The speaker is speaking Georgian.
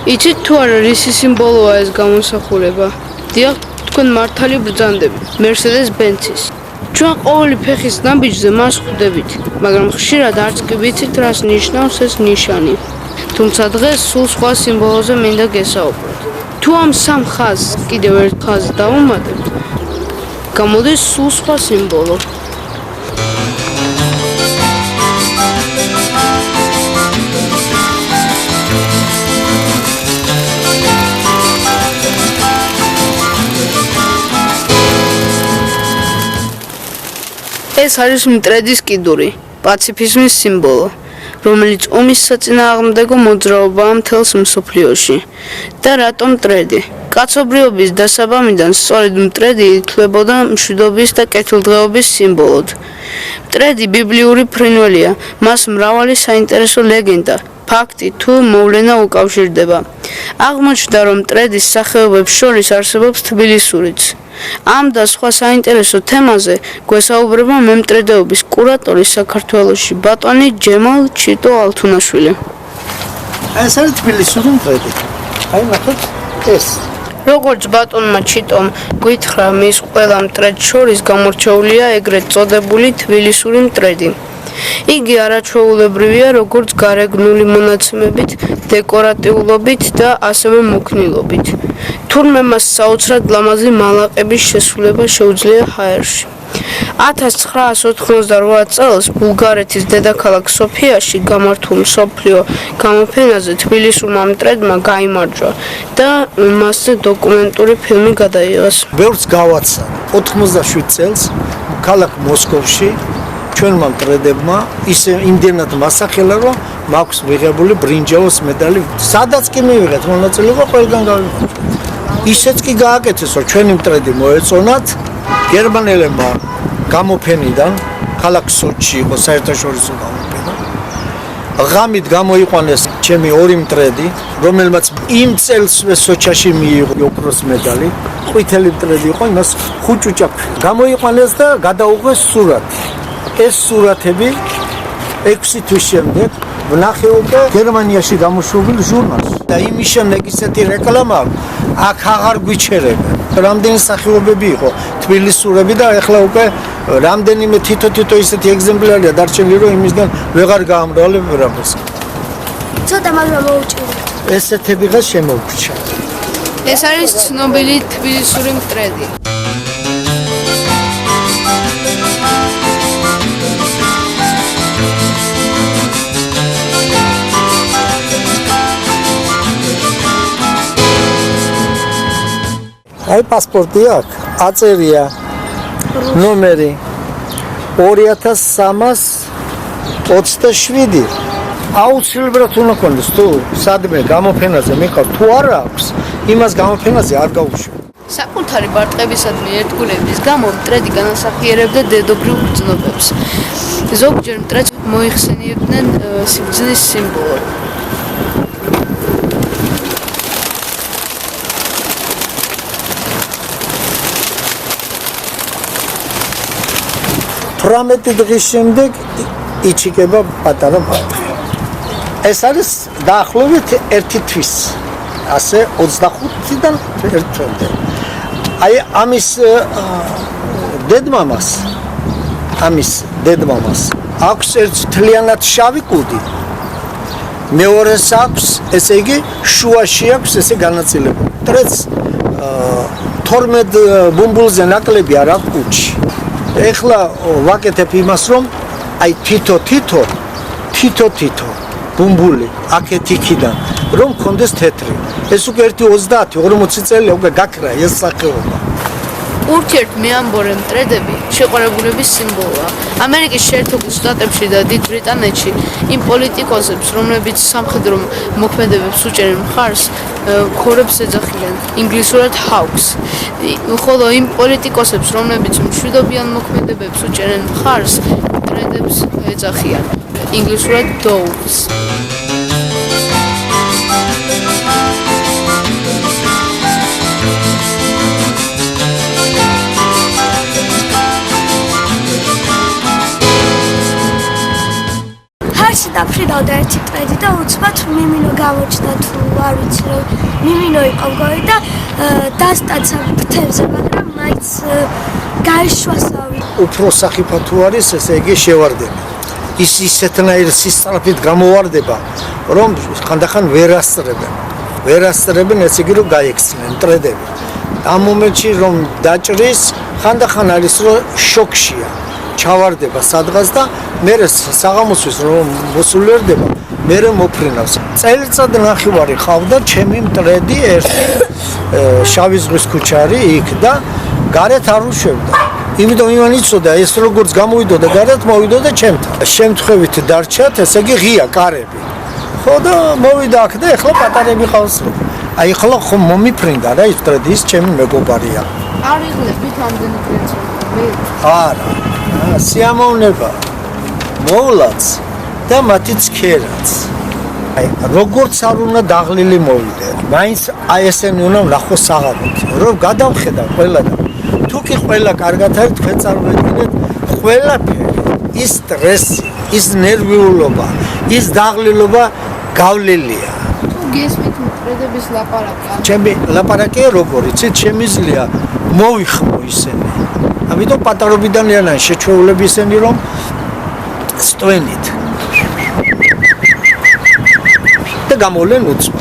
იცით თუ არა რისი სიმბოლოა ეს გამოსახულება? დიახ, თქვენ მართალი ბრძანდებით, Mercedes-Benz-ის. ჩვენ ყოველი ფეხის ნაბიჯზე მას ხვდებით, მაგრამ ხშირად არც კი ვიცით რას ნიშნავს ეს ნიშანი. თუმცა დღეს სულ სხვა სიმბოლოზე მინდა გესაუბროთ. თუ ამ სამ ხაზს კიდევ ერთ ხაზს დავუმატებთ, გამოდის სულ სხვა სიმბოლო. ეს არის მტრედის კიდური, პაციფიზმის სიმბოლო, რომელიც ომის საწინააღმდეგო მოძრაობაა მთელს მსოფლიოში. და რატომ მტრედი? კაცობრიობის დასაბამიდან სწორედ მტრედი ითვლებოდა მშვიდობის და კეთილდღეობის სიმბოლოდ. მტრედი ბიბლიური ფრინველია, მას მრავალი საინტერესო ლეგენდა, ფაქტი თუ მოვლენა უკავშირდება. აღმოჩნდა, რომ მტრედის სახეობებს შორის არსებობს თბილისურიც. ამ და სხვა საინტერესო თემაზე გვესაუბრება მემტრედეობის კურატორი საქართველოში ბატონი ჯემალ ჩიტო ალთუნაშვილი. ეს არის თბილისური მტრედი. აი ნახეთ ეს. როგორც ბატონმა ჩიტომ გითხრა, მის ყველა მტრედს შორის გამორჩეულია ეგრეთ წოდებული თბილისური მტრედი. იგი არაჩვეულებრივია როგორც გარეგნული მონაცემებით, დეკორატიულობით და ასევე მოქნილობით. თურმე მას საოცრად ლამაზი მალაყების შესრულება შეუძლია ჰაერში. 1988 წელს ბულგარეთის დედაქალაქ სოფიაში გამართულ მსოფლიო გამოფენაზე თბილისურმა მტრედმა გაიმარჯვა და მასზე დოკუმენტური ფილმი გადაიღეს. ბევრს გავაცა 87 წელს ქალაქ მოსკოვში ჩვენმა მტრედებმა ისე იმდენად მასახელა, რომ მაქვს მიღებული ბრინჯაოს медаლი. სადაც კი მივიღეთ მონაწილეობა, ყველგან გავიმარჯვეთ. ისეც კი გააკეთეს, რომ ჩვენი მტრედი მოეწონათ გერმანელებმა გამოფენიდან, ქალაქ სოჩში იყო საერთაშორისო გამოფენა. ღამით გამოიყვანეს ჩემი ორი მტრედი, რომელმაც იმ წელს სოჩაში მიიღო ოქროს медаლი. ყვითელი მტრედი იყო, იმას ხუჭუჭა გამოიყვანეს და გადაუღეს სურათი. ეს სურათები 6 თვის შემდეგ ვნახე უკვე გერმანიაში გამოშვებულ ჟურნალში. და იმის შემდეგ ისეთი რეკლამა აქ აღარ გვიჩერებენ. რამდენი სახეობები იყო თბილისურები და ეხლა უკვე რამდენიმე თითო ისეთი ეგზემპლარია დარჩენილი, რომ იმისგან ვეღარ გაამრავლებ ვერაფერს. ცოტა მაგრამ მოუჭირე. ესეთები ღა შემოვგვიჩა. ეს არის ცნობილი თბილისური მტრედი. აი პასპორტი აქვს, აწერია ნომერი 2327. აუცილებლად უნდა გქონდეს თუ სადმე გამოფენაზე მიყავ თუ არა აქვს, იმას გამოფენაზე არ გაუშვებ. საკუთარი ბარტყებისადმი ერთგულების გამო მტრედი განასახიერებდა დედობრივ გრძნობებს. ზოგჯერ მტრედს მოიხსენიებდნენ სიბრძნის სიმბოლოდ. 18 დღის შემდეგ იჩიკება პატარა ბარტყი. ეს არის დაახლოებით 1 თვის. ასე 25-დან 1 თვემდე. აი ამის დედმამას აქვს ერთ თლიანად შავი კუდი. მეორეს აქვს, ესე იგი, შუაში აქვს ესე განაწილებული. მტრედს 12 ბუმბულზე ნაკლები არ აქვს კუდში. ეხლა ვაკეთებ იმას, რომ აი თითო ბუმბული აქეთ იქიდან რომ მქონდეს თეთრი. ეს უკვე 30-40 წელია უკვე გაქრა ეს სახეობა. ურთიერთმეამბორე მტრედები შეყვარებულების სიმბოლოა. ამერიკის შეერთებულ შტატებში და დიდ ბრიტანეთში იმ პოლიტიკოსებს, რომლებიც სამხედრო მოქმედებებს უჭერენ მხარს, ქორებს ეძახიან, ინგლისურად hawks. ხოლო იმ პოლიტიკოსებს, რომლებიც მშვიდობიან მოქმედებებს უჭერენ მხარს, მტრედებს ეძახიან, ინგლისურად doves. დაფრინავდა ერთი ტრედი და უცბად მიმინო გამოჩნდა თუ არ ვიცი რომ მიმინო იყო მგონი და დასტაცა ფრთებზე, მაგრამ მაინც გაიშვასავი. უფრო სახიფა თუ არის, ესე იგი შევარდები. ის ისეთნაირ სისწრაფით გამოვარდება, რომ ხანდახან ვერ ასწრებენ, ესე იგი რომ გაექცნენ ტრედები. ამ მომენტში რომ დაჭრის, ხანდახან არის რომ შოქშია. ჩავარდება სადღაც და მე საღამოსთვის რომ მოსულიერდება, მე მოფრინავს. წელიწად ნახევარი ხავდა ჩემი მტრედი ერთი შავი ზღვის ქუჩარი იქ და გარეთ არ უშვებდა. იმიტომ იმან იცოდა ეს როგორც გამოვიდოდა გარეთ მოვიდოდა ჩემთან. შემთხვევით დარჩათ, ესე იგი ღია კარები. ხო და მოვიდა აქ და ეხლა პატარები ყავს. აი ახლა ხომ მომიფრინდა რა ის ტრედის ჩემი მეგობარია. არ იღლებით ამდენი ტრედს. არა. სიამოვნება მოვლაც და მათი ცქერაც. აი როგორც არ უნდა დაღლილი მოვიდე. მაინც აი ესენი უნდა ნახოს საღამოთი. რომ გადავხედა ყველა და თუ კი ყველა კარგად არის თქვენ წარმოედგინეთ ყველაფერი ის სტრესი, ის ნერვიულობა, ის დაღლილობა გავლილია. თუ გესმით ტრედების ლაპარაკი. ჩემი ლაპარაკია როგორ იცით შემიძლია მოვიხმო ისინი. ამიტომ პატარობიდან არიან შეჩვეულები ისინი რომ სტვენით და გამოვლენ უცბად.